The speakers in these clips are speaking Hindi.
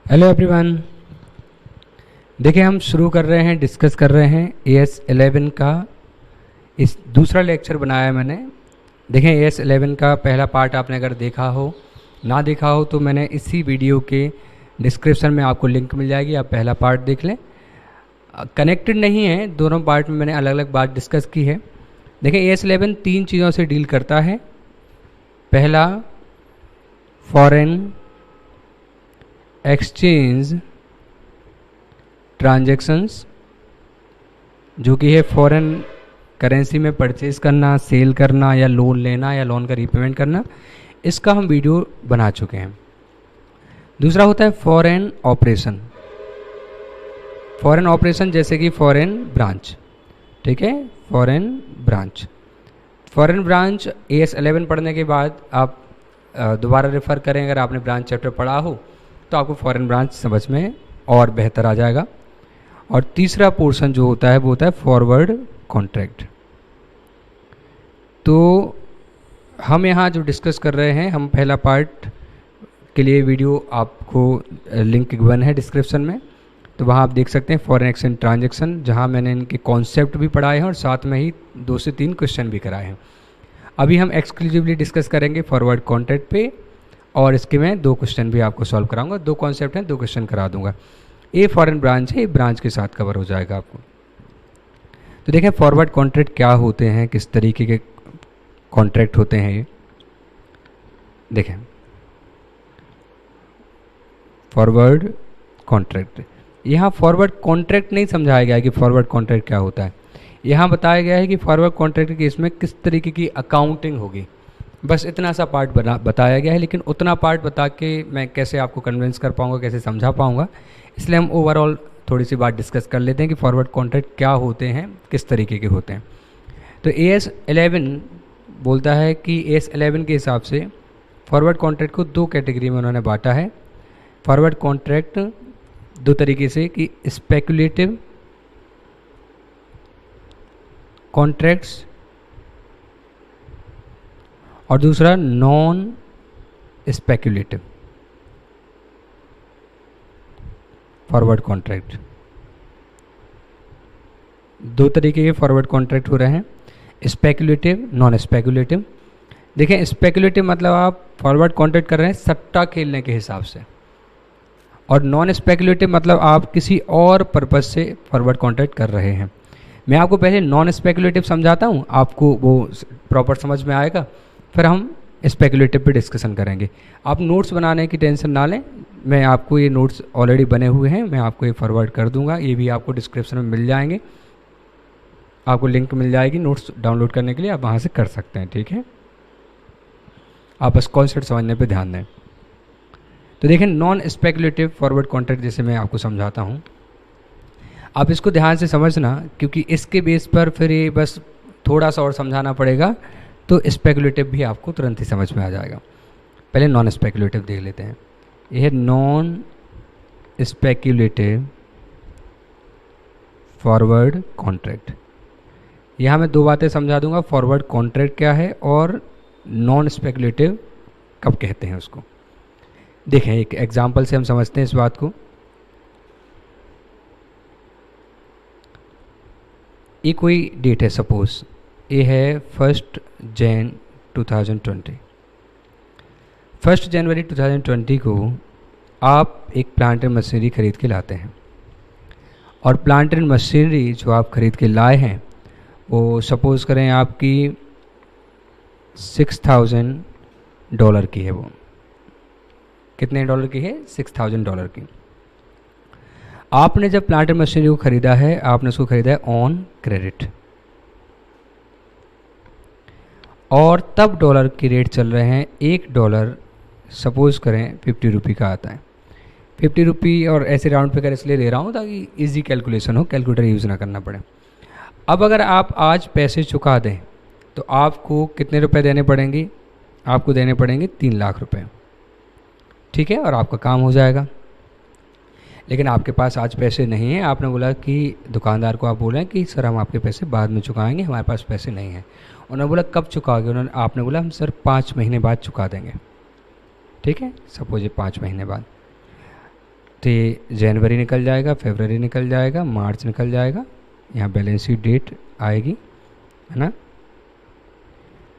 Hello everyone. देखिए हम शुरू कर रहे हैं, डिस्कस कर रहे हैं AS11 का। इस दूसरा लेक्चर बनाया है मैंने। देखें AS11 का पहला पार्ट आपने अगर देखा हो, ना देखा हो तो मैंने इसी वीडियो के डिस्क्रिप्शन में आपको लिंक मिल जाएगी, आप पहला पार्ट देख लें। कनेक्टेड नहीं है, दोनों पार्ट में मैंने अलग अलग बात डिस्कस की है। देखें AS11 तीन चीज़ों से डील करता है। पहला, फॉरेन एक्सचेंज ट्रांजैक्शंस, जो कि है फॉरेन करेंसी में परचेज करना, सेल करना या लोन लेना या लोन का रीपेमेंट करना, इसका हम वीडियो बना चुके हैं। दूसरा होता है फॉरेन ऑपरेशन। फॉरेन ऑपरेशन जैसे कि फॉरेन ब्रांच, ठीक है, foreign branch. Foreign branch AS11 पढ़ने के बाद आप दोबारा रेफ़र करें, अगर आपने ब्रांच चैप्टर पढ़ा हो तो आपको फॉरेन ब्रांच समझ में और बेहतर आ जाएगा। और तीसरा पोर्शन जो होता है वो होता है फॉरवर्ड कॉन्ट्रैक्ट। तो हम यहाँ जो डिस्कस कर रहे हैं, हम पहला पार्ट के लिए वीडियो आपको लिंक गिवन है डिस्क्रिप्शन में, तो वहाँ आप देख सकते हैं फॉरेन एक्सचेंज ट्रांजैक्शन, जहाँ मैंने इनके कॉन्सेप्ट भी पढ़ाए हैं और साथ में ही 2 से 3 क्वेश्चन भी कराए हैं। अभी हम एक्सक्लूसिवली डिस्कस करेंगे फॉरवर्ड कॉन्ट्रैक्ट पे, और इसके मैं 2 क्वेश्चन भी आपको सॉल्व कराऊंगा। 2 कॉन्सेप्ट हैं, 2 क्वेश्चन करा दूंगा। ये फॉरेन ब्रांच है, ये ब्रांच के साथ कवर हो जाएगा आपको। तो देखें फॉरवर्ड कॉन्ट्रैक्ट क्या होते हैं, किस तरीके के कॉन्ट्रैक्ट होते हैं ये देखें। फॉरवर्ड कॉन्ट्रैक्ट, यहाँ फॉरवर्ड कॉन्ट्रैक्ट नहीं समझाया गया है कि फॉरवर्ड कॉन्ट्रैक्ट क्या होता है। यहाँ बताया गया है कि फॉरवर्ड कॉन्ट्रैक्ट के केस में किस तरीके की अकाउंटिंग होगी, बस इतना सा पार्ट बताया गया है। लेकिन उतना पार्ट बता के मैं कैसे आपको कन्विंस कर पाऊँगा, कैसे समझा पाऊँगा, इसलिए हम ओवरऑल थोड़ी सी बात डिस्कस कर लेते हैं कि फॉरवर्ड कॉन्ट्रैक्ट क्या होते हैं, किस तरीके के होते हैं। तो AS11 बोलता है कि AS11 के हिसाब से फॉरवर्ड कॉन्ट्रैक्ट को 2 कैटेगरी में उन्होंने बांटा है। फॉरवर्ड कॉन्ट्रैक्ट 2 तरीके से, कि स्पेकुलेटिव कॉन्ट्रैक्ट्स और दूसरा नॉन स्पेकुलेटिव फॉरवर्ड कॉन्ट्रैक्ट। 2 तरीके के फॉरवर्ड कॉन्ट्रैक्ट हो रहे हैं, स्पेकुलेटिव, नॉन स्पेकुलेटिव। देखें स्पेकुलेटिव मतलब आप फॉरवर्ड कॉन्ट्रैक्ट कर रहे हैं सट्टा खेलने के हिसाब से, और नॉन स्पेकुलेटिव मतलब आप किसी और पर्पज़ से फॉरवर्ड कॉन्ट्रैक्ट कर रहे हैं। मैं आपको पहले नॉन स्पेकुलेटिव समझाता हूँ, आपको वो प्रॉपर समझ में आएगा, फिर हम स्पेकुलेटिव पे डिस्कशन करेंगे। आप नोट्स बनाने की टेंशन ना लें, मैं आपको ये नोट्स ऑलरेडी बने हुए हैं, मैं आपको ये फॉरवर्ड कर दूंगा, ये भी आपको डिस्क्रिप्शन में मिल जाएंगे, आपको लिंक मिल जाएगी नोट्स डाउनलोड करने के लिए, आप वहाँ से कर सकते हैं, ठीक है। आप बस कॉन्सेप्ट समझने पे ध्यान दें। तो देखें नॉन स्पेकुलेटिव फॉरवर्ड कॉन्ट्रैक्ट जैसे मैं आपको समझाता हूँ, आप इसको ध्यान से समझना, क्योंकि इसके बेस पर फिर ये बस थोड़ा सा और समझाना पड़ेगा, तो स्पेकुलेटिव भी आपको तुरंत ही समझ में आ जाएगा। पहले नॉन स्पेकुलेटिव देख लेते हैं। यह है नॉन स्पेकुलेटिव फॉरवर्ड कॉन्ट्रैक्ट। यहाँ मैं 2 बातें समझा दूंगा, फॉरवर्ड कॉन्ट्रैक्ट क्या है और नॉन स्पेकुलेटिव कब कहते हैं उसको। देखें एक एग्जांपल से हम समझते हैं इस बात को। ये कोई डेट है, सपोज ये है 1 जनवरी 2020। 1 जनवरी 2020 को आप एक प्लांट एंड मशीनरी खरीद के लाते हैं, और प्लांट एंड मशीनरी जो आप खरीद के लाए हैं वो सपोज़ करें आपकी $6,000 की है। वो कितने डॉलर की है? $6,000 की। आपने जब प्लांट एंड मशीनरी को ख़रीदा है, आपने उसको ख़रीदा है ऑन क्रेडिट, और तब डॉलर की रेट चल रहे हैं $1 सपोज़ करें 50 रुपये का आता है। 50 रुपये, और ऐसे राउंड फिगर इसलिए ले रहा हूँ ताकि इजी कैलकुलेशन हो, कैलकुलेटर यूज़ ना करना पड़े। अब अगर आप आज पैसे चुका दें तो आपको कितने रुपए देने पड़ेंगे? आपको देने पड़ेंगे 3 लाख रुपए, ठीक है, और आपका काम हो जाएगा। लेकिन आपके पास आज पैसे नहीं हैं, आपने बोला कि दुकानदार को आप बोलें कि सर हम आपके पैसे बाद में चुकाएंगे, हमारे पास पैसे नहीं हैं। उन्होंने बोला कब चुकाओगे? आपने बोला हम सर 5 महीने बाद चुका देंगे, ठीक है, सपोज ये 5 महीने बाद। नेक्स्ट जनवरी निकल जाएगा, फरवरी निकल जाएगा, मार्च निकल जाएगा, यहाँ बैलेंस शीट डेट आएगी, है ना।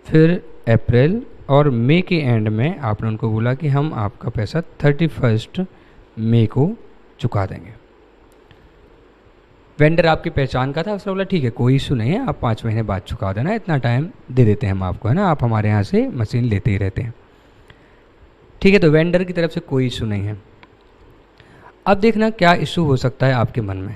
फिर अप्रैल और मई के एंड में आपने उनको बोला कि हम आपका पैसा 31 मई को चुका देंगे। वेंडर आपकी पहचान का था, उसने बोला ठीक है कोई इशू नहीं है, आप 5 महीने बाद चुका देना, इतना टाइम दे देते हैं हम आपको, है ना, आप हमारे यहाँ से मशीन लेते ही रहते हैं। ठीक है, तो वेंडर की तरफ से कोई इशू नहीं है। अब देखना क्या इशू हो सकता है आपके मन में।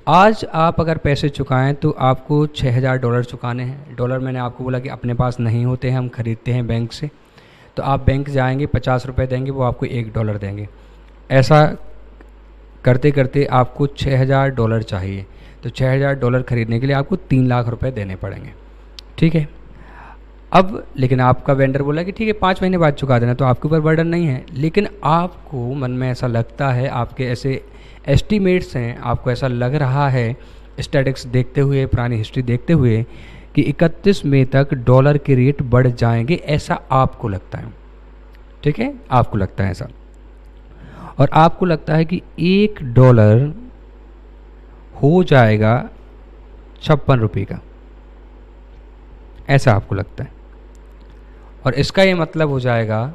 आज आप अगर पैसे चुकाएं तो आपको $6000 चुकाने हैं। डॉलर मैंने आपको बोला कि अपने पास नहीं होते हैं, हम खरीदते हैं बैंक से। तो आप बैंक जाएंगे, 50 रुपये देंगे, वो आपको $1 देंगे। ऐसा करते करते आपको $6000 चाहिए, तो $6000 खरीदने के लिए आपको 3 लाख रुपए देने पड़ेंगे। ठीक है, अब लेकिन आपका वेंडर बोला कि ठीक है 5 महीने बाद चुका देना, तो आपके ऊपर बर्डन नहीं है। लेकिन आपको मन में ऐसा लगता है, आपके ऐसे एस्टीमेट्स हैं, आपको ऐसा लग रहा है स्टैटिक्स देखते हुए, पुरानी हिस्ट्री देखते हुए कि 31 मई तक डॉलर के रेट बढ़ जाएंगे, ऐसा आपको लगता है। ठीक है, आपको लगता है ऐसा, और आपको लगता है कि $1 हो जाएगा 56 रुपये का, ऐसा आपको लगता है। और इसका ये मतलब हो जाएगा,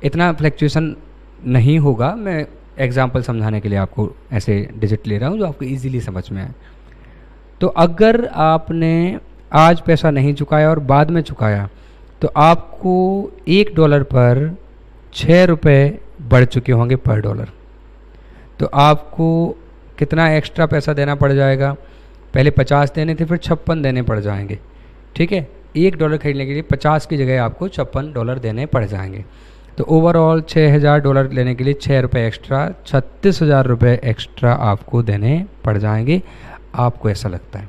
इतना फ्लैक्चुएशन नहीं होगा, मैं एग्जांपल समझाने के लिए आपको ऐसे डिजिट ले रहा हूँ जो आपको इजीली समझ में आए। तो अगर आपने आज पैसा नहीं चुकाया और बाद में चुकाया, तो आपको $1 पर 6 रुपये बढ़ चुके होंगे पर डॉलर। तो आपको कितना एक्स्ट्रा पैसा देना पड़ जाएगा, पहले 50 देने थे, फिर 56 देने पड़ जाएंगे। ठीक है, $1 खरीदने के लिए 50 की जगह आपको $56 देने पड़ जाएंगे। तो ओवरऑल $6000 लेने के लिए 6 रुपये एक्स्ट्रा, 36,000 रुपये एक्स्ट्रा आपको देने पड़ जाएंगे। आपको ऐसा लगता है।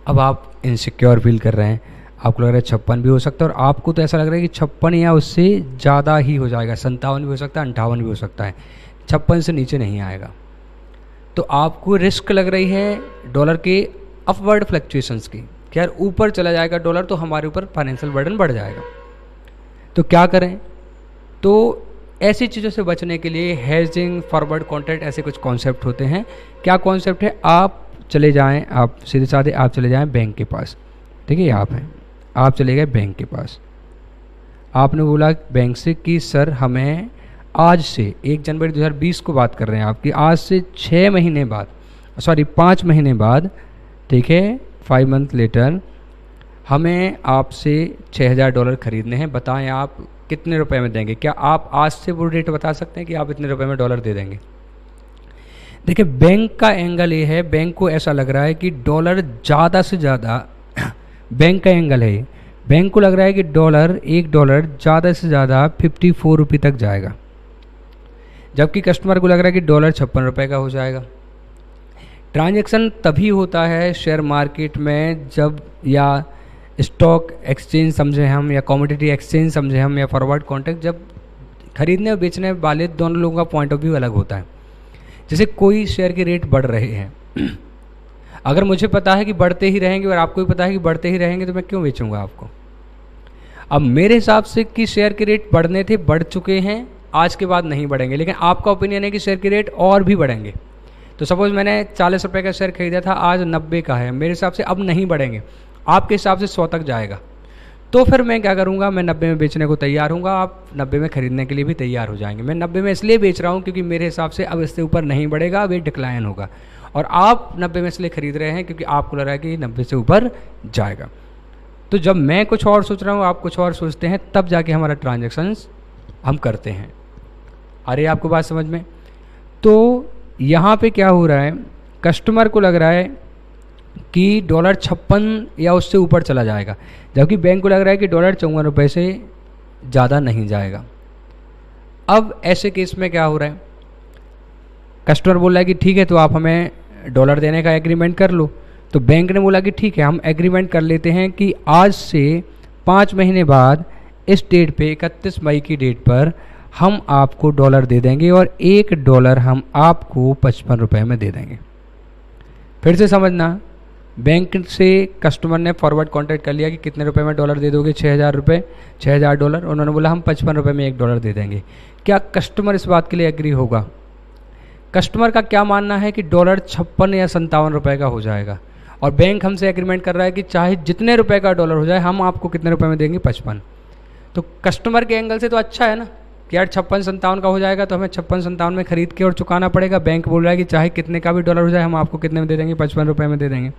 अब आप इनसिक्योर फील कर रहे हैं, आपको लग रहा है 56 भी हो सकता है, और आपको तो ऐसा लग रहा है कि 56 या उससे ज़्यादा ही हो जाएगा, 57 भी हो सकता है, 58 भी हो सकता है, 56 से नीचे नहीं आएगा। तो आपको रिस्क लग रही है डॉलर के अपवर्ड फ्लक्चुएशंस की, कि यार ऊपर चला जाएगा डॉलर तो हमारे ऊपर फाइनेंशियल बर्डन बढ़ जाएगा। तो क्या करें? तो ऐसी चीज़ों से बचने के लिए हेजिंग, फॉरवर्ड कॉन्ट्रैक्ट, ऐसे कुछ कॉन्सेप्ट होते हैं। क्या कॉन्सेप्ट है? आप चले जाएं, आप सीधे साधे आप चले जाएं बैंक के पास। ठीक है, ये आप हैं, आप चले गए बैंक के पास, आपने बोला बैंक से कि सर हमें आज से 1 जनवरी 2020 को बात कर रहे हैं आपकी, आज से 6 महीने बाद, सॉरी 5 महीने बाद, ठीक है, 5 मंथ लेटर, हमें आपसे $6000 खरीदने हैं, बताएं आप कितने रुपए में देंगे? क्या आप आज से वो रेट बता सकते हैं कि आप इतने रुपए में डॉलर दे देंगे? देखिए, बैंक का एंगल ये है, बैंक को ऐसा लग रहा है कि डॉलर ज़्यादा से ज़्यादा बैंक का एंगल है, बैंक को लग रहा है कि $1 ज़्यादा से ज़्यादा 54 रुपये तक जाएगा, जबकि कस्टमर को लग रहा है कि डॉलर 56 रुपये का हो जाएगा। ट्रांजैक्शन तभी होता है शेयर मार्केट में जब, या स्टॉक एक्सचेंज समझें हम, या कमोडिटी एक्सचेंज समझें हम, या फॉरवर्ड कॉन्ट्रैक्ट, जब खरीदने और बेचने वाले दोनों लोगों का पॉइंट ऑफ व्यू अलग होता है। जैसे कोई शेयर के रेट बढ़ रहे हैं, अगर मुझे पता है कि बढ़ते ही रहेंगे और आपको भी पता है कि बढ़ते ही रहेंगे, तो मैं क्यों बेचूंगा आपको? अब मेरे हिसाब से कि शेयर के रेट बढ़ने थे, बढ़ चुके हैं, आज के बाद नहीं बढ़ेंगे, लेकिन आपका ओपिनियन है कि शेयर के रेट और भी बढ़ेंगे। तो सपोज मैंने 40 रुपये का शेयर खरीदा था, आज 90 का है, मेरे हिसाब से अब नहीं बढ़ेंगे, आपके हिसाब से 100 तक जाएगा। तो फिर मैं क्या करूँगा? मैं 90 में बेचने को तैयार हूँगा, आप 90 में खरीदने के लिए भी तैयार हो जाएंगे। मैं 90 में इसलिए बेच रहा हूँ क्योंकि मेरे हिसाब से अब इससे ऊपर नहीं बढ़ेगा, अब ये डिक्लाइन होगा, और आप 90 में इसलिए खरीद रहे हैं क्योंकि आपको लग रहा है कि 90 से ऊपर जाएगा। तो जब मैं कुछ और सोच रहा हूँ, आप कुछ और सोचते हैं, तब जाके हमारा ट्रांजेक्शन्स हम करते हैं। अरे आपको बात समझ में? तो यहाँ पे क्या हो रहा है, कस्टमर को लग रहा है कि डॉलर 56 या उससे ऊपर चला जाएगा, जबकि बैंक को लग रहा है कि डॉलर 54 रुपये से ज़्यादा नहीं जाएगा। अब ऐसे केस में क्या हो रहा है, कस्टमर बोल रहा है कि ठीक है, तो आप हमें डॉलर देने का एग्रीमेंट कर लो। तो बैंक ने बोला कि ठीक है, हम एग्रीमेंट कर लेते हैं कि आज से 5 महीने बाद इस डेट पे, 31 मई की डेट पर हम आपको डॉलर दे देंगे, और $1 हम आपको 55 रुपये में दे देंगे। फिर से समझना, बैंक से कस्टमर ने फॉरवर्ड कॉन्ट्रैक्ट कर लिया कि कितने रुपए में डॉलर दे दोगे, 6,000 रुपये, 6,000 डॉलर। उन्होंने बोला हम 55 रुपये में $1 दे देंगे। क्या कस्टमर इस बात के लिए एग्री होगा? कस्टमर का क्या मानना है कि डॉलर 56 या 57 रुपये का हो जाएगा, और बैंक हमसे एग्रीमेंट कर रहा है कि चाहे जितने रुपए का डॉलर हो जाए हम आपको कितने रुपए में देंगे, 55। तो कस्टमर के एंगल से तो अच्छा है ना कि यार 56-57 का हो जाएगा तो हमें 56-57 में खरीद के और चुकाना पड़ेगा। बैंक बोल रहा है कि चाहे कितने का भी डॉलर हो जाए हम आपको कितने में दे देंगे, 55 रुपये में दे देंगे।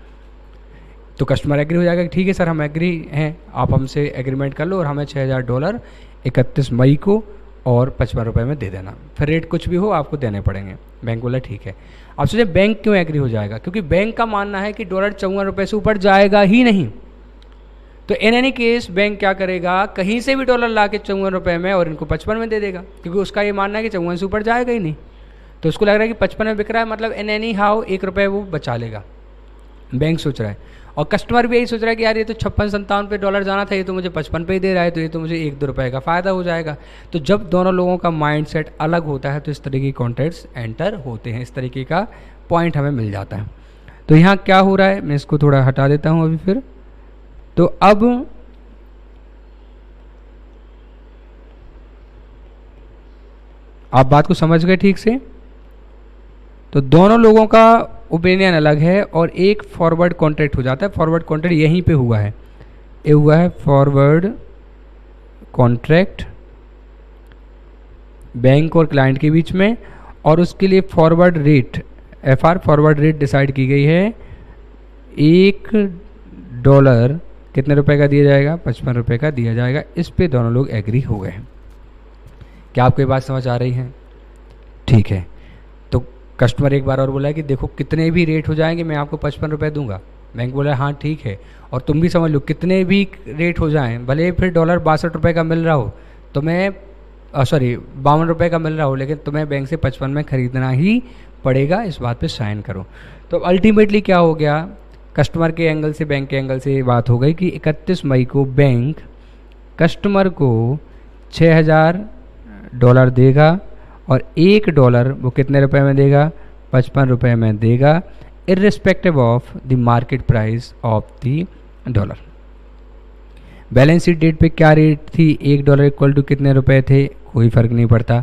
तो कस्टमर एग्री हो जाएगा कि ठीक है सर हम एग्री हैं, आप हमसे एग्रीमेंट कर लो और हमें $6,000 31 मई को और 55 रुपये में दे देना, फिर रेट कुछ भी हो आपको देने पड़ेंगे। बैंक बोला ठीक है। आप सोचे बैंक क्यों एग्री हो जाएगा? क्योंकि बैंक का मानना है कि डॉलर 54 रुपये से ऊपर जाएगा ही नहीं। तो इन एनी केस बैंक क्या करेगा, कहीं से भी डॉलर ला के 54 रुपये में और इनको 55 में दे देगा, क्योंकि उसका ये मानना है कि 54 से ऊपर जाएगा ही नहीं। तो उसको लग रहा है कि 55 में बिक रहा है, मतलब इन एनी हाउ 1 रुपये वो बचा लेगा, बैंक सोच रहा है। और कस्टमर भी यही सोच रहा है कि यार ये तो 56-57 पे डॉलर जाना था, ये तो मुझे 55 पे ही दे रहा है, तो ये तो मुझे 1-2 रुपये का फ़ायदा हो जाएगा। तो जब दोनों लोगों का माइंडसेट अलग होता है तो इस तरीके के कॉन्ट्रैक्ट्स एंटर होते हैं, इस तरीके का पॉइंट हमें मिल जाता है। तो यहाँ क्या हो रहा है, मैं इसको थोड़ा हटा देता हूँ अभी फिर। तो अब आप बात को समझ गए ठीक से। तो दोनों लोगों का ओपिनियन अलग है और एक फॉरवर्ड कॉन्ट्रैक्ट हो जाता है। फॉरवर्ड कॉन्ट्रैक्ट यहीं पे हुआ है, ये हुआ है फॉरवर्ड कॉन्ट्रैक्ट बैंक और क्लाइंट के बीच में, और उसके लिए forward rate FR forward rate decide की गई है। $1 कितने रुपए का दिया जाएगा, 55 रुपये का दिया जाएगा। इस पे दोनों लोग एग्री हो गए हैं। क्या आपको ये बात समझ आ रही है? ठीक है। तो कस्टमर एक बार और बोला कि देखो कितने भी रेट हो जाएंगे मैं आपको 55 रुपये दूंगा। बैंक बोला हाँ ठीक है, और तुम भी समझ लो कितने भी रेट हो जाएं, भले फिर डॉलर 62 रुपये का मिल रहा हो तो मैं 52 रुपये का मिल रहा हो, लेकिन तुम्हें बैंक से 55 में ख़रीदना ही पड़ेगा, इस बात पे साइन करो। तो अल्टीमेटली क्या हो गया, कस्टमर के एंगल से बैंक के एंगल से ये बात हो गई कि 31 मई को बैंक कस्टमर को $6,000 देगा, और $1 वो कितने रुपए में देगा, 55 रुपये में देगा, irrespective of the market price of the dollar. Balance sheet date पे क्या रेट थी, $1 इक्वल टू कितने रुपए थे, कोई फ़र्क नहीं पड़ता।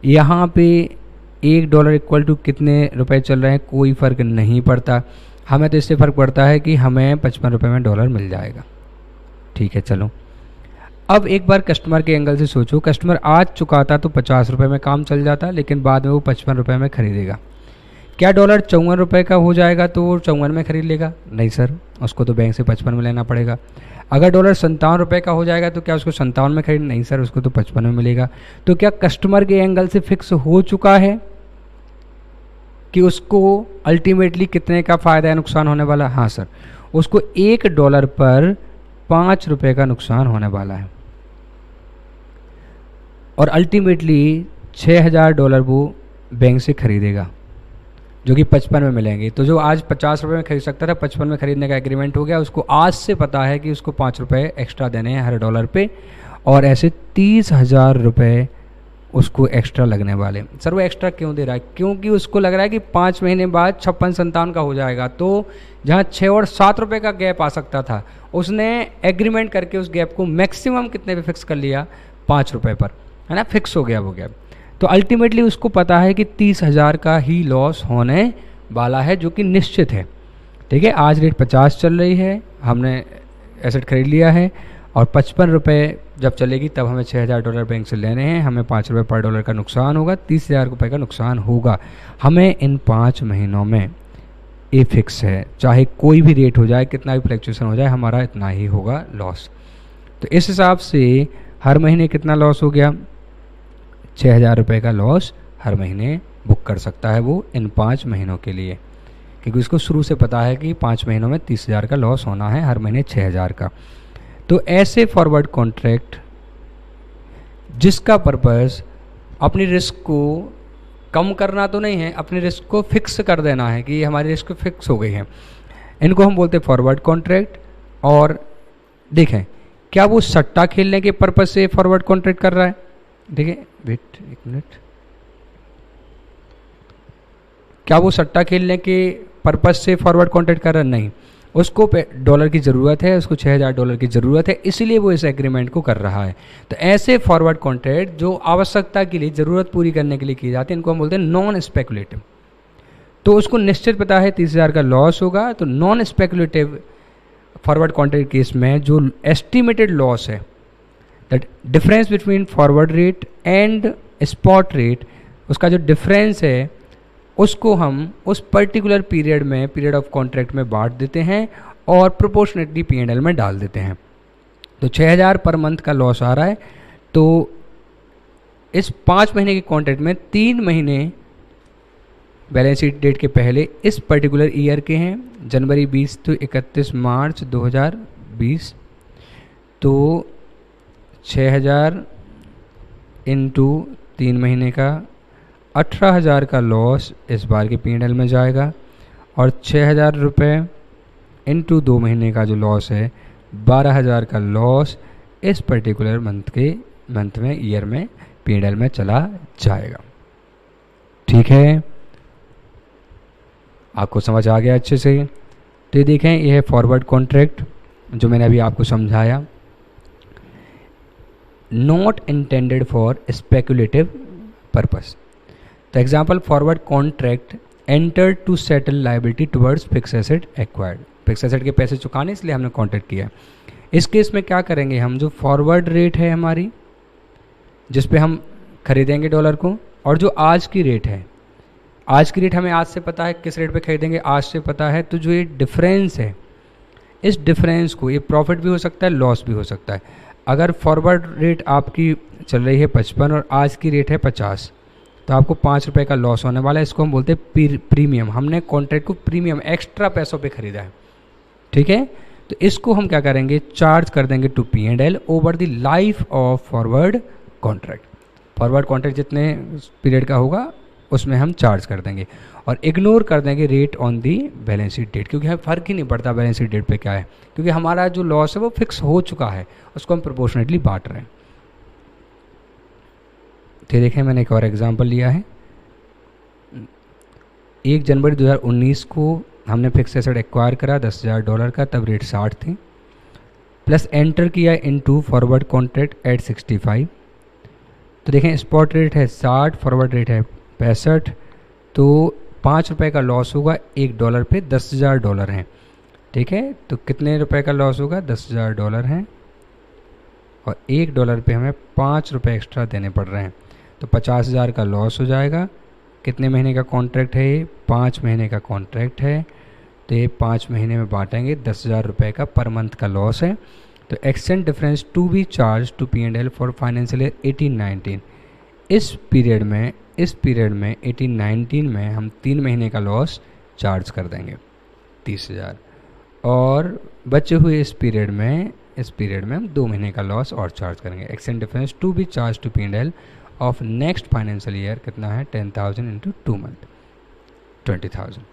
यहाँ पे $1 इक्वल टू कितने रुपए चल रहे हैं, कोई फ़र्क नहीं पड़ता। हमें तो इससे फ़र्क पड़ता है कि हमें 55 रुपये में डॉलर मिल जाएगा। ठीक है, चलो अब एक बार कस्टमर के एंगल से सोचो, कस्टमर आज चुकाता तो 50 रुपये में काम चल जाता, लेकिन बाद में वो 55 रुपये में ख़रीदेगा। क्या डॉलर 54 रुपये का हो जाएगा तो वो 54 में ख़रीद लेगा? नहीं सर, उसको तो बैंक से 55 में लेना पड़ेगा। अगर डॉलर 57 रुपये का हो जाएगा तो क्या उसको 57 में खरीद? नहीं सर, उसको तो 55 में मिलेगा। तो क्या कस्टमर के एंगल से फिक्स हो चुका है कि उसको अल्टीमेटली कितने का फ़ायदा या नुकसान होने वाला? हाँ सर, उसको $1 पर 5 रुपये का नुकसान होने वाला है, और अल्टीमेटली $6,000 वो बैंक से खरीदेगा जो कि 55 में मिलेंगे। तो जो आज 50 रुपये में खरीद सकता था, 55 में खरीदने का एग्रीमेंट हो गया। उसको आज से पता है कि उसको 5 रुपये एक्स्ट्रा देने हैं हर डॉलर पे, और ऐसे 30,000 रुपये उसको एक्स्ट्रा लगने वाले। सर वो एक्स्ट्रा क्यों दे रहा है? क्योंकि उसको लग रहा है कि 5 महीने बाद 56-57 का हो जाएगा, तो जहाँ 6 और 7 रुपये का गैप आ सकता था, उसने एग्रीमेंट करके उस गैप को मैक्सिमम कितने पे फिक्स कर लिया, 5 रुपये पर, है ना, फिक्स हो गया वो गैप। तो अल्टीमेटली उसको पता है कि 30,000 का ही लॉस होने वाला है, जो कि निश्चित है। ठीक है, आज रेट 50 चल रही है, हमने एसेट खरीद लिया है, और 55 रुपये जब चलेगी तब हमें $6,000 बैंक से लेने हैं, हमें 5 रुपये पर डॉलर का नुकसान होगा, 30,000 रुपये का नुकसान होगा। हमें इन 5 महीनों में ये फिक्स है, चाहे कोई भी रेट हो जाए, कितना भी फ्लक्चुएशन हो जाए, हमारा इतना ही होगा लॉस। तो इस हिसाब से हर महीने कितना लॉस हो गया, 6,000 रुपये का लॉस हर महीने बुक कर सकता है वो इन 5 महीनों के लिए, क्योंकि उसको शुरू से पता है कि 5 महीनों में 30,000 का लॉस होना है, हर महीने 6,000 का। तो ऐसे फॉरवर्ड कॉन्ट्रैक्ट जिसका पर्पस अपनी रिस्क को कम करना तो नहीं है, अपने रिस्क को फिक्स कर देना है कि हमारी रिस्क फिक्स हो गई है, इनको हम बोलते हैं फॉरवर्ड कॉन्ट्रैक्ट। और देखें क्या वो सट्टा खेलने के पर्पस से फॉरवर्ड कॉन्ट्रैक्ट कर रहा है? देखिए वेट एक मिनट, क्या वो सट्टा खेलने के पर्पस से फॉरवर्ड कॉन्ट्रैक्ट कर रहा है? नहीं, उसको डॉलर की ज़रूरत है, उसको $6000 की ज़रूरत है, इसीलिए वो इस एग्रीमेंट को कर रहा है। तो ऐसे फॉरवर्ड कॉन्ट्रैक्ट जो आवश्यकता के लिए, ज़रूरत पूरी करने के लिए किए जाते हैं, इनको हम बोलते हैं नॉन स्पेकुलेटिव। तो उसको निश्चित पता है 30,000 का लॉस होगा, तो non speculative forward contract case में जो एस्टिमेटेड लॉस है, that difference between forward rate and spot rate, उसका जो डिफरेंस है उसको हम उस पर्टिकुलर पीरियड में, पीरियड ऑफ कॉन्ट्रैक्ट में बांट देते हैं और प्रोपोर्शनेटली P&L में डाल देते हैं। तो 6,000 पर मंथ का लॉस आ रहा है, तो इस 5 महीने के कॉन्ट्रैक्ट में 3 महीने बैलेंस शीट डेट के पहले इस पर्टिकुलर ईयर के हैं, जनवरी 20 to 31 मार्च 2020। तो 6,000 इंटू 3 महीने का 18,000 का लॉस इस बार के P&L में जाएगा, और 6,000 रुपये इंटू 2 महीने का जो लॉस है 12,000 का लॉस इस पर्टिकुलर मंथ में ईयर में P&L में चला जाएगा। ठीक है, आपको समझ आ गया अच्छे से। तो ये देखें, यह है फॉरवर्ड कॉन्ट्रैक्ट जो मैंने अभी आपको समझाया, not intended for speculative purpose. तो example, forward contract enter to settle liability towards fix asset acquired. Fix asset के पैसे चुकाने, इसलिए हमने कॉन्ट्रैक्ट किया। इस केस में क्या करेंगे हम, जो फॉरवर्ड रेट है हमारी, जिस पे हम खरीदेंगे डॉलर को, और जो आज की रेट है, आज की रेट हमें आज से पता है, किस रेट पे खरीदेंगे आज से पता है, तो जो ये डिफरेंस है, इस डिफरेंस को, ये प्रॉफिट भी हो सकता है, लॉस भी हो सकता है। अगर फॉरवर्ड रेट आपकी चल रही है 55 और आज की रेट है 50, तो आपको ₹5 का लॉस होने वाला है। इसको हम बोलते हैं प्रीमियम। हमने कॉन्ट्रैक्ट को प्रीमियम, एक्स्ट्रा पैसों पे खरीदा है। ठीक है, तो इसको हम क्या करेंगे, चार्ज कर देंगे to P&L over the life of forward contract. Forward contract जितने पीरियड का होगा उसमें हम चार्ज कर देंगे, और इग्नोर कर देंगे rate on the balance sheet date, क्योंकि हमें फ़र्क ही नहीं पड़ता बैलेंस शीट डेट पे क्या है, क्योंकि हमारा जो लॉस है वो फिक्स हो चुका है, उसको हम प्रोपोर्शनेटली बांट रहे हैं। तो देखें, मैंने एक और एग्जांपल लिया है। 1 जनवरी 2019 को हमने फिक्स एसेट एक्वायर करा $10,000 का, तब रेट 60 थी, प्लस एंटर किया इनटू फॉरवर्ड कॉन्ट्रैक्ट एट 65। तो देखें, स्पॉट रेट है 60, फॉरवर्ड रेट है 65, तो ₹5 का लॉस होगा $1 पे, $10,000 हैं। ठीक है, तो कितने रुपए का लॉस होगा, $10,000 हैं, और $1 पे हमें ₹5 एक्स्ट्रा देने पड़ रहे हैं, तो 50,000 का लॉस हो जाएगा। कितने महीने का कॉन्ट्रैक्ट है ये, 5 महीने का कॉन्ट्रैक्ट है, तो ये 5 महीने में बांटेंगे, $10,000 का पर मंथ का लॉस है। तो exchange difference to be charge to P&L for financial year 18-19। इस पीरियड में 18-19 में हम 3 महीने का लॉस चार्ज कर देंगे 30,000, और बचे हुए इस पीरियड में हम 2 महीने का लॉस और चार्ज करेंगे। Exchange difference to be charge to P&L of next financial year कितना है, 10,000 इंटू 2 मंथ, 20,000।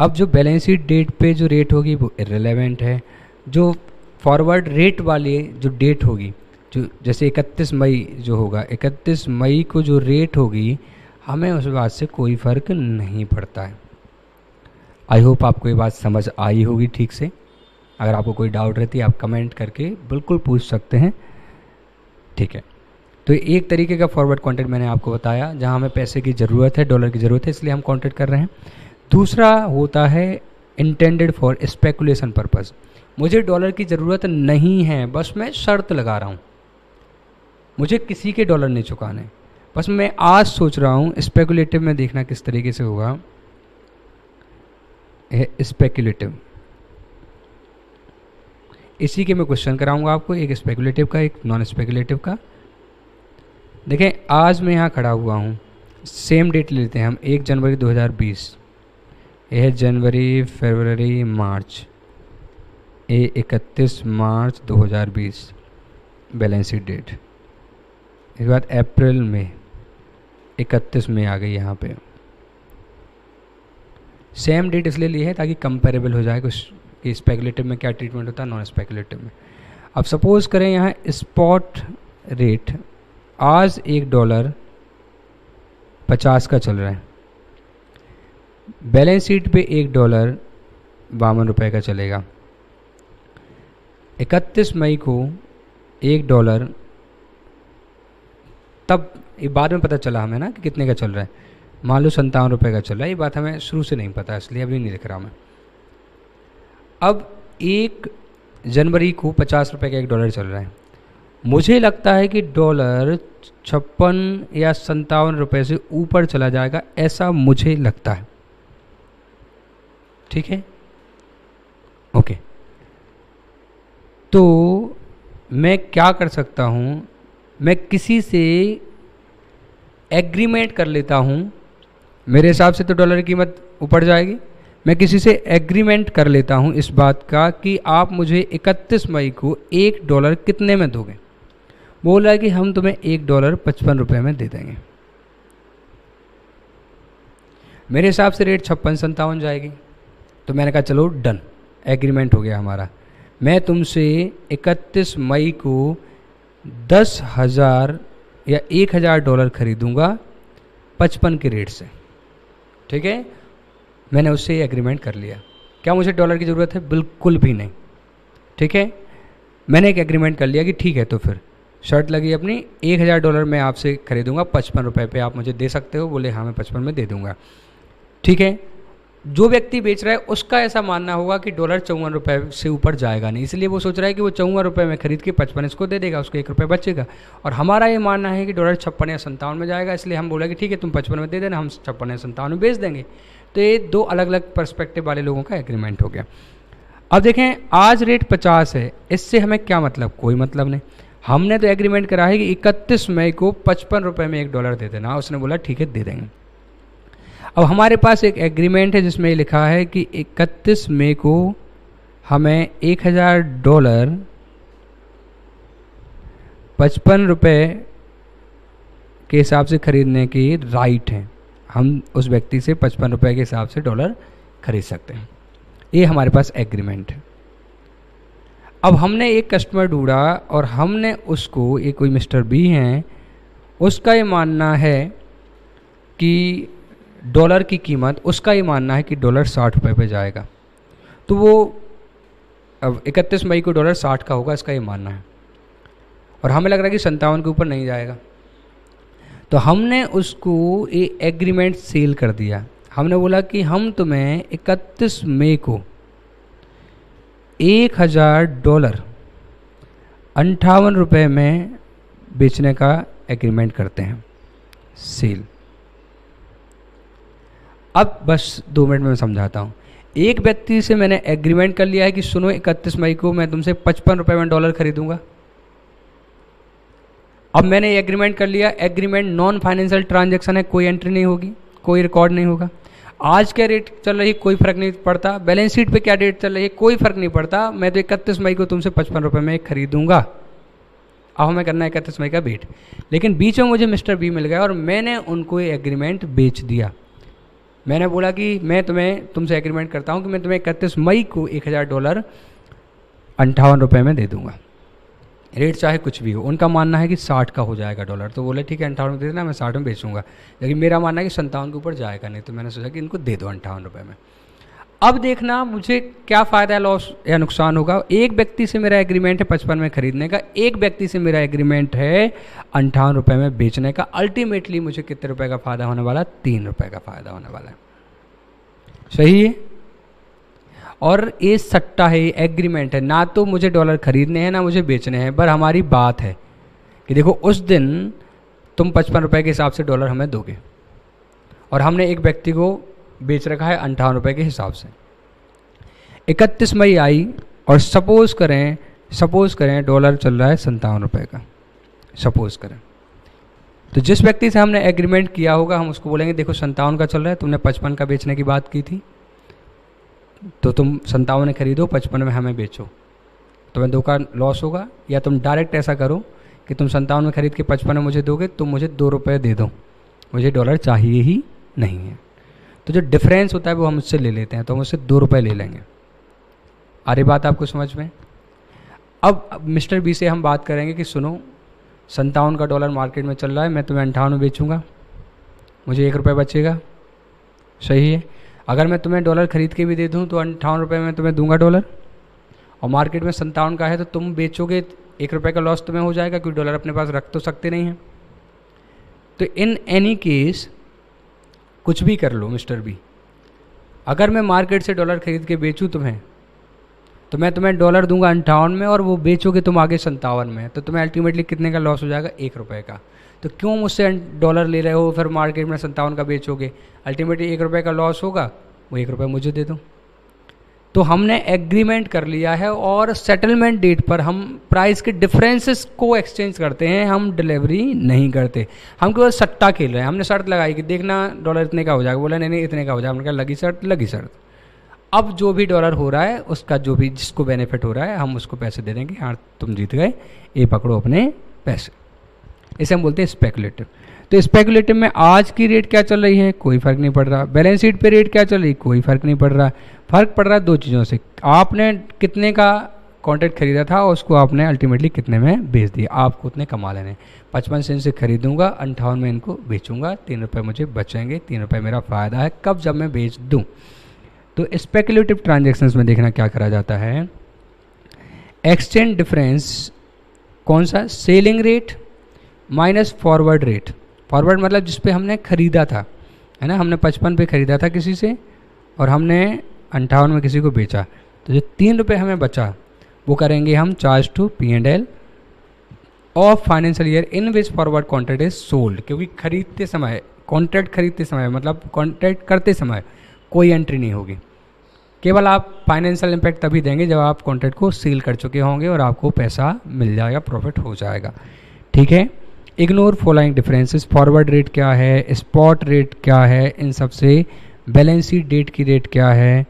अब जो बैलेंस शीट डेट पे जो रेट होगी वो इर्रेलेवेंट है। जो फॉरवर्ड रेट वाली जो डेट होगी, जो जैसे 31 मई जो होगा, 31 मई को जो रेट होगी, हमें उस बात से कोई फ़र्क नहीं पड़ता है। आई होप आपको ये बात समझ आई होगी ठीक से। अगर आपको कोई डाउट रहती है आप कमेंट करके बिल्कुल पूछ सकते हैं। ठीक है, तो एक तरीके का फॉरवर्ड कॉन्ट्रैक्ट मैंने आपको बताया, जहां हमें पैसे की ज़रूरत है, डॉलर की ज़रूरत है, इसलिए हम कॉन्ट्रैक्ट कर रहे हैं। दूसरा होता है इंटेंडेड फॉर स्पेकुलेशन पर्पज़। मुझे डॉलर की ज़रूरत नहीं है, बस मैं शर्त लगा रहा हूँ, मुझे किसी के डॉलर नहीं चुकाने, बस मैं आज सोच रहा हूँ। स्पेकुलेटिव में देखना किस तरीके से होगा, स्पेकुलेटिव, इसी के मैं क्वेश्चन कराऊंगा आपको, एक स्पेकुलेटिव का, एक नॉन स्पेकुलेटिव का। देखें, आज मैं यहाँ खड़ा हुआ हूँ, सेम डेट लेते हैं हम, 1 जनवरी 2020, यह है जनवरी, फरवरी, मार्च, ये 31 मार्च 2020 बैलेंस शीट डेट। इसके बाद अप्रैल में 31 में आ गई यहाँ पे। सेम डेट इसलिए ली है ताकि कंपेरेबल हो जाए कुछ कि स्पेकुलेटिव में क्या ट्रीटमेंट होता है, नॉन स्पेकुलेटिव में। अब सपोज करें यहाँ स्पॉट रेट आज $1.50 का चल रहा है, बैलेंस शीट पे $1 ₹52 का चलेगा। 31 मई को $1, तब ये बाद में पता चला हमें ना कि कितने का चल रहा है, मान लो ₹57 का चल रहा है। ये बात हमें शुरू से नहीं पता, इसलिए अभी नहीं लिख रहा मैं। अब 1 जनवरी को $50 का $1 चल रहा है। मुझे लगता है कि डॉलर 56 या ₹57 से ऊपर चला जाएगा, ऐसा मुझे लगता है। ठीक है, ओके। तो मैं क्या कर सकता हूँ, मैं किसी से एग्रीमेंट कर लेता हूँ। मेरे हिसाब से तो डॉलर की कीमत ऊपर जाएगी। मैं किसी से एग्रीमेंट कर लेता हूँ इस बात का कि आप मुझे 31 मई को $1 कितने में दोगे। बोल रहा है कि हम तुम्हें $1 ₹55 में दे देंगे। मेरे हिसाब से रेट 56-57 जाएगी। तो मैंने कहा चलो डन, एग्रीमेंट हो गया हमारा। मैं तुमसे 31 मई को 10,000 या $1,000 खरीदूंगा 55 के रेट से। ठीक है, मैंने उससे एग्रीमेंट कर लिया। क्या मुझे डॉलर की ज़रूरत है? बिल्कुल भी नहीं। ठीक है, मैंने एक एग्रीमेंट कर लिया कि ठीक है, तो फिर शर्त लगी अपनी, $1,000 मैं आपसे खरीदूंगा, ₹55 पे आप मुझे दे सकते हो। बोले हाँ, मैं 55 में दे दूंगा। ठीक है, जो व्यक्ति बेच रहा है उसका ऐसा मानना होगा कि डॉलर ₹54 से ऊपर जाएगा नहीं, इसलिए वो सोच रहा है कि वो ₹54 में खरीद के 55 इसको दे देगा, उसको ₹1 बचेगा। और हमारा ये मानना है कि डॉलर 56 या 57 में जाएगा, इसलिए हम बोला कि ठीक है तुम 55 में दे देना, हम 56 या 57 में बेच देंगे। तो ये दो अलग अलग पर्सपेक्टिव वाले लोगों का एग्रीमेंट हो गया। अब देखें, आज रेट 50 है, इससे हमें क्या मतलब? कोई मतलब नहीं। हमने तो एग्रीमेंट करा है कि 31 मई को ₹55 में $1 दे देना। उसने बोला ठीक है दे देंगे। अब हमारे पास एक एग्रीमेंट है जिसमें लिखा है कि 31 मई को हमें $1,000 ₹55 के हिसाब से खरीदने की राइट है। हम उस व्यक्ति से ₹55 के हिसाब से डॉलर खरीद सकते हैं। ये हमारे पास एग्रीमेंट है। अब हमने एक कस्टमर ढूंढा और हमने उसको, ये कोई मिस्टर बी हैं, उसका ये मानना है कि डॉलर की कीमत, उसका ये मानना है कि डॉलर ₹60 पे जाएगा। तो वो अब 31 मई को डॉलर 60 का होगा, इसका ये मानना है। और हमें लग रहा है कि 57 के ऊपर नहीं जाएगा। तो हमने उसको ये एग्रीमेंट सेल कर दिया। हमने बोला कि हम तुम्हें 31 मई को $1,000 ₹58 में बेचने का एग्रीमेंट करते हैं, सेल। अब बस 2 मिनट में मैं समझाता हूँ। एक व्यक्ति से मैंने एग्रीमेंट कर लिया है कि सुनो 31 मई को मैं तुमसे ₹55 में डॉलर खरीदूंगा। अब मैंने एग्रीमेंट कर लिया, एग्रीमेंट नॉन फाइनेंशियल ट्रांजैक्शन है, कोई एंट्री नहीं होगी, कोई रिकॉर्ड नहीं होगा। आज क्या रेट चल रही है कोई फर्क नहीं पड़ता, बैलेंस शीट पे क्या डेट चल रही है कोई फर्क नहीं पड़ता। मैं तो 31 मई को तुमसे ₹55 में खरीदूंगा। अब हमें करना है 31 मई का वेट। लेकिन बीच में मुझे मिस्टर बी मिल गया और मैंने उनको ये एग्रीमेंट बेच दिया। मैंने बोला कि मैं तुमसे एग्रीमेंट करता हूँ कि मैं तुम्हें 31 मई को $1,000 ₹58 में दे दूंगा। रेट चाहे कुछ भी हो। उनका मानना है कि 60 का हो जाएगा डॉलर, तो बोले ठीक है 58 में दे देना, मैं 60 में बेचूंगा। लेकिन मेरा मानना है कि 57 के ऊपर जाएगा नहीं, तो मैंने सोचा कि इनको दे दो ₹58 में। अब देखना मुझे क्या फ़ायदा, लॉस या नुकसान होगा। एक व्यक्ति से मेरा एग्रीमेंट है 55 में खरीदने का, एक व्यक्ति से मेरा एग्रीमेंट है ₹58 में बेचने का। अल्टीमेटली मुझे कितने रुपए का फ़ायदा होने वाला? ₹3 का फ़ायदा होने वाला है। सही है। और ये सट्टा है, एग्रीमेंट है, ना तो मुझे डॉलर खरीदने हैं ना मुझे बेचने हैं, पर हमारी बात है कि देखो उस दिन तुम ₹55 के हिसाब से डॉलर हमें दोगे और हमने एक व्यक्ति को बेच रखा है ₹58 के हिसाब से। 31 मई आई और सपोज करें डॉलर चल रहा है ₹57 का, सपोज करें। तो जिस व्यक्ति से हमने एग्रीमेंट किया होगा हम उसको बोलेंगे देखो 57 का चल रहा है, तुमने 55 का बेचने की बात की थी, तो तुम 57 में खरीदो, 55 में हमें बेचो, तुम्हें 2 का लॉस होगा। या तुम डायरेक्ट ऐसा करो कि तुम 57 में खरीद के 55 में मुझे दोगे, तुम मुझे ₹2 दे दो, मुझे डॉलर चाहिए ही नहीं है। तो जो डिफरेंस होता है वो हम उससे ले लेते हैं, तो हम उससे ₹2 ले लेंगे। आ रही बात आपको समझ में? अब मिस्टर बी से हम बात करेंगे कि सुनो 57 का डॉलर मार्केट में चल रहा है, मैं तुम्हें 58 में बेचूंगा, मुझे ₹1 बचेगा। सही है। अगर मैं तुम्हें डॉलर खरीद के भी दे दूँ तो 58 रुपये में तुम्हें दूंगा डॉलर, और मार्केट में 57 का है तो तुम बेचोगे, 1 रुपये का लॉस तुम्हें हो जाएगा, क्योंकि डॉलर अपने पास रख तो सकते नहीं हैं। तो इन एनी केस कुछ भी कर लो मिस्टर बी, अगर मैं मार्केट से डॉलर खरीद के बेचूँ तुम्हें, तो मैं तुम्हें डॉलर दूंगा 58 में और वो बेचोगे तुम आगे 57 में, तो तुम्हें अल्टीमेटली कितने का लॉस हो जाएगा? 1 रुपये का। तो क्यों मुझसे डॉलर ले रहे हो, फिर मार्केट में 57 का बेचोगे, अल्टीमेटली 1 रुपये का लॉस होगा, वो 1 रुपये मुझे दे दो। तो हमने एग्रीमेंट कर लिया है और सेटलमेंट डेट पर हम प्राइस के डिफरेंसेस को एक्सचेंज करते हैं, हम डिलीवरी नहीं करते। हम केवल सट्टा खेल रहे हैं। हमने शर्त लगाई कि देखना डॉलर इतने का हो जाएगा, बोला नहीं नहीं इतने का हो जाएगा, हमने कहा लगी शर्त लगी शर्त। अब जो भी डॉलर हो रहा है उसका जो भी जिसको बेनिफिट हो रहा है हम उसको पैसे दे देंगे, हाँ तुम जीत गए, ये पकड़ो अपने पैसे। इसे हम बोलते हैं स्पेकुलेटिव। तो स्पेकुलेटिव में आज की रेट क्या चल रही है, कोई फर्क नहीं पड़ रहा। बैलेंस शीट पे रेट क्या चल रही है, कोई फर्क नहीं पड़ रहा। फर्क पड़ रहा है दो चीज़ों से, आपने कितने का कॉन्ट्रैक्ट खरीदा था और उसको आपने अल्टीमेटली कितने में बेच दिया। आपको उतने कमा लेने, 55 सेंट से खरीदूंगा, 58 में इनको बेचूंगा, 3 रुपये मुझे बचेंगे, 3 रुपये मेरा फ़ायदा है कब, जब मैं बेच दूँ। तो स्पेकुलेटिव ट्रांजेक्शन्स में देखना क्या करा जाता है, एक्सचेंज डिफरेंस कौन सा, selling rate minus forward rate. Forward मतलब जिस पे हमने ख़रीदा था, है ना, हमने 55 पे ख़रीदा था किसी से और हमने 58 में किसी को बेचा, तो जो 3 रुपये हमें बचा वो करेंगे हम charge to P&L of financial year in which forward contract is sold. क्योंकि खरीदते समय, कॉन्ट्रैक्ट खरीदते समय मतलब कॉन्ट्रैक्ट करते समय कोई एंट्री नहीं होगी, केवल आप फाइनेंशियल इम्पैक्ट तभी देंगे जब आप कॉन्ट्रैक्ट को सील कर चुके होंगे और आपको पैसा मिल जाएगा, प्रॉफिट हो जाएगा। ठीक है, ignore following differences, forward rate क्या है, स्पॉट रेट क्या है, इन सब से बैलेंस शीट डेट की रेट क्या है,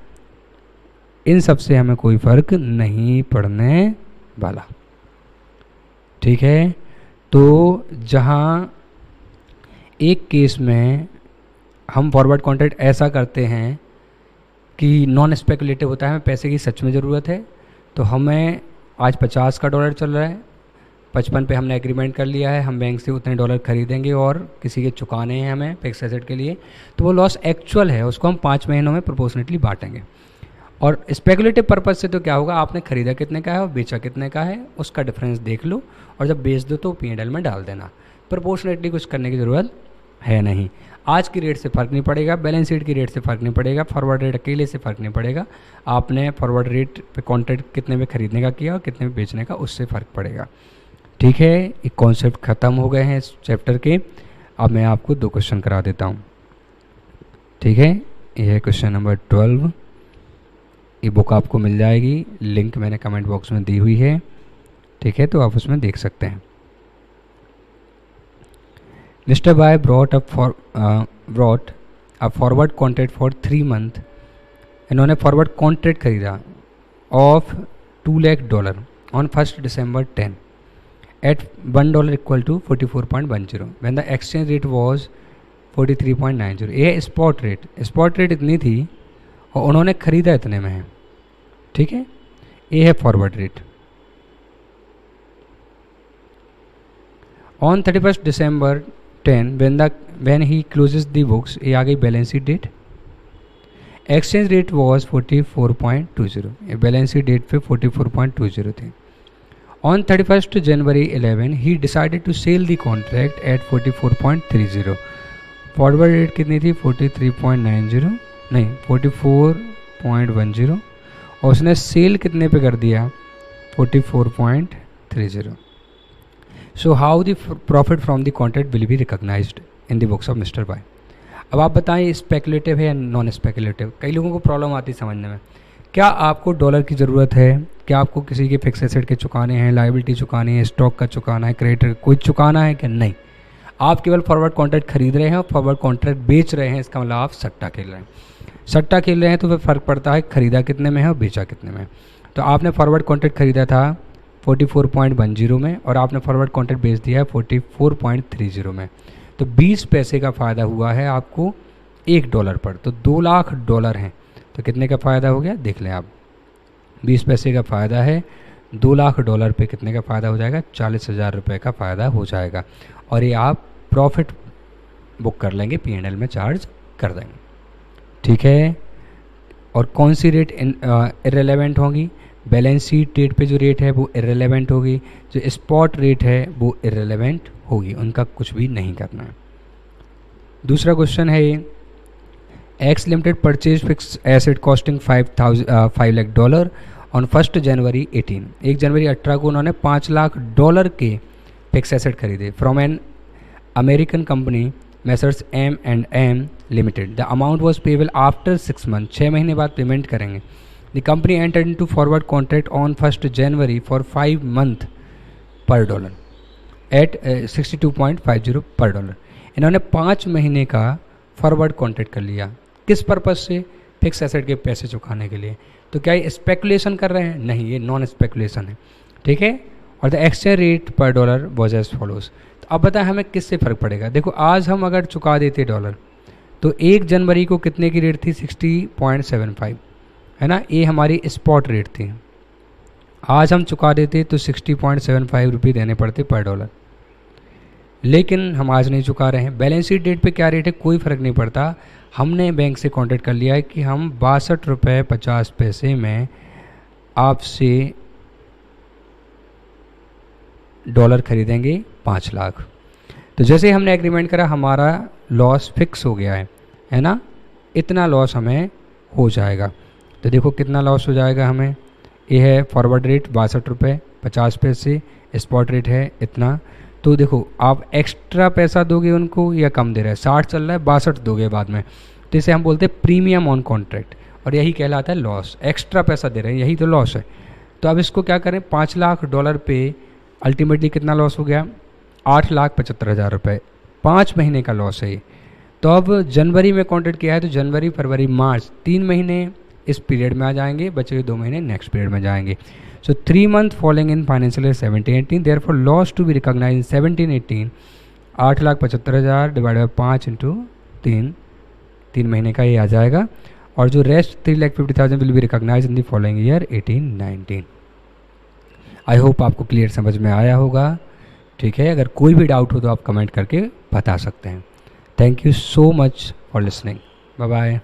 इन सब से हमें कोई फ़र्क नहीं पड़ने वाला। ठीक है, तो जहाँ एक केस में हम फॉरवर्ड कॉन्ट्रैक्ट ऐसा करते हैं कि नॉन स्पेकुलेटिव होता है, हमें पैसे की सच में ज़रूरत है, तो हमें आज 50 का डॉलर चल रहा है, 55 पे हमने एग्रीमेंट कर लिया है, हम बैंक से उतने डॉलर खरीदेंगे और किसी के चुकाने हैं हमें फिक्स एसेट के लिए, तो वो लॉस एक्चुअल है, उसको हम 5 महीनों में प्रोपोर्शनेटली बांटेंगे। और स्पेकुलेटिव पर्पज़ से तो क्या होगा, आपने खरीदा कितने का है और बेचा कितने का है, उसका डिफरेंस देख लो और जब बेच दो तो P&L में डाल देना। प्रोपोर्शनेटली कुछ करने की ज़रूरत है नहीं। आज की रेट से फ़र्क नहीं पड़ेगा, बैलेंस शीट की रेट से फ़र्क नहीं पड़ेगा, फॉरवर्ड रेट अकेले से फ़र्क नहीं पड़ेगा, आपने फॉरवर्ड रेट पे कॉन्ट्रैक्ट कितने में खरीदने का किया और कितने में बेचने का, उससे फ़र्क पड़ेगा। ठीक है, एक कॉन्सेप्ट ख़त्म हो गए हैं इस चैप्टर के। अब मैं आपको 2 क्वेश्चन करा देता हूँ। ठीक है, यह है क्वेश्चन नंबर 12। ये बुक आपको मिल जाएगी, लिंक मैंने कमेंट बॉक्स में दी हुई है। ठीक है, तो आप उसमें देख सकते हैं। Mr Buy brought a forward contract for 3 month. इन्होंने फॉरवर्ड कॉन्ट्रैक्ट खरीदा of $2 lakh on 1 December 10 at $1 equal to 44.10 when the exchange rate was 43.90। ये स्पॉट रेट इतनी थी और उन्होंने ख़रीदा इतने में है। ठीक है, ये है forward rate. On 31 December 10 when he closes the books, ये आ गई balance sheet date, exchange rate was 44.20, ये बैलेंस शीट डेट पे 44.20 थी। On 31st January 11 he decided to sell the contract at 44.30। Forward rate कितनी थी, 43.90 नहीं 44.10, और उसने सेल कितने पे कर दिया, 44.30। So how the profit from the contract will be recognized in the books of Mr Buy. अब आप बताएं स्पेकुलेटिव है या नॉन स्पेकुलेटिव। कई लोगों को प्रॉब्लम आती है समझने में, क्या आपको डॉलर की ज़रूरत है, क्या आपको किसी के फिक्स एसेट के चुकाने हैं, लायबिलिटी चुकानी है, स्टॉक का चुकाना है, क्रेडिटर कोई चुकाना है क्या, नहीं। आप केवल फॉरवर्ड कॉन्ट्रैक्ट खरीद रहे हैं और फॉरवर्ड कॉन्ट्रैक्ट बेच रहे हैं, इसका मतलब आप सट्टा खेल रहे हैं। सट्टा खेल रहे हैं तो फिर फ़र्क पड़ता है खरीदा कितने में है और बेचा कितने में। तो आपने फॉरवर्ड कॉन्ट्रैक्ट खरीदा था 44.10 में और आपने फॉरवर्ड कॉन्ट्रैक्ट बेच दिया है 44.30 में, तो 20 पैसे का फ़ायदा हुआ है आपको $1 पर। तो $2 लाख हैं, तो कितने का फ़ायदा हो गया देख लें आप, 20 पैसे का फ़ायदा है, $2 लाख पे कितने का फ़ायदा हो जाएगा, 40,000 रुपये का फ़ायदा हो जाएगा। और ये आप प्रॉफिट बुक कर लेंगे, P&L में चार्ज कर देंगे। ठीक है, और कौन सी रेट इररेलेवेंट होंगी, बैलेंस शीट डेट पे जो रेट है वो इररेलेवेंट होगी, जो स्पॉट रेट है वो इररेलेवेंट होगी, उनका कुछ भी नहीं करना है। दूसरा क्वेश्चन है ये, x limited purchase fix asset costing $5 lakh on 1 जनवरी 18, 1 जनवरी 18 को उन्होंने $5 लाख के फिक्स एसेट खरीदे from an American company Messrs M&M limited. The amount was payable after 6 month, 6 महीने बाद पेमेंट करेंगे। The company entered into forward contract on 1 January for 5 month पर डॉलर एट 62.50 पर डॉलर। इन्होंने 5 महीने का फॉरवर्ड कॉन्ट्रैक्ट कर लिया, किस पर्पज़ से, फिक्स एसेट के पैसे चुकाने के लिए। तो क्या ये स्पेकुलेशन कर रहे हैं? नहीं, ये नॉन स्पेकुलेशन है, ठीक है। और द एक्सचेंज रेट पर डॉलर वॉज एज फॉलोज। तो अब बताएं हमें किससे फ़र्क पड़ेगा। देखो आज हम अगर चुका देते डॉलर तो 1 जनवरी को कितने की रेट थी, 60.75 है ना, ये हमारी स्पॉट रेट थी। आज हम चुका देते तो 60.75 रुपये देने पड़ते पर डॉलर, लेकिन हम आज नहीं चुका रहे हैं। बैलेंस शीट डेट पे क्या रेट है कोई फ़र्क नहीं पड़ता, हमने बैंक से कॉन्टैक्ट कर लिया है कि हम 62 रुपये 50 पैसे में आपसे डॉलर खरीदेंगे 5 लाख। तो जैसे हमने एग्रीमेंट करा हमारा लॉस फिक्स हो गया है ना, इतना लॉस हमें हो जाएगा। तो देखो कितना लॉस हो जाएगा हमें, ये है फॉरवर्ड रेट 62 रुपये 50 पैसे, स्पॉट रेट है इतना। तो देखो आप एक्स्ट्रा पैसा दोगे उनको या कम दे रहे हैं, 60 चल रहा है 62 दोगे बाद में, तो इसे हम बोलते हैं प्रीमियम ऑन कॉन्ट्रैक्ट, और यही कहलाता है लॉस। एक्स्ट्रा पैसा दे रहे हैं, यही तो लॉस है। तो अब इसको क्या करें, $5 लाख पे अल्टीमेटली कितना लॉस हो गया, $8,75,000 रुपये, 5 महीने का लॉस है ये। तो अब जनवरी में कॉन्ट्रैक्ट किया है तो जनवरी फरवरी मार्च 3 महीने इस पीरियड में आ जाएंगे, बचे हुए 2 महीने नेक्स्ट पीरियड में जाएंगे। So 3 month following in financial year 17-18, therefore loss to be recognize in 17-18 $8,75,000 divide by 5 into 3 महीने का ये आ जाएगा। और जो rest 3,50,000 will be recognize in the following year 18-19। I hope आपको क्लियर समझ में आया होगा, ठीक है। अगर कोई भी डाउट हो तो आप कमेंट करके बता सकते हैं। Thank you so much for listening, bye bye.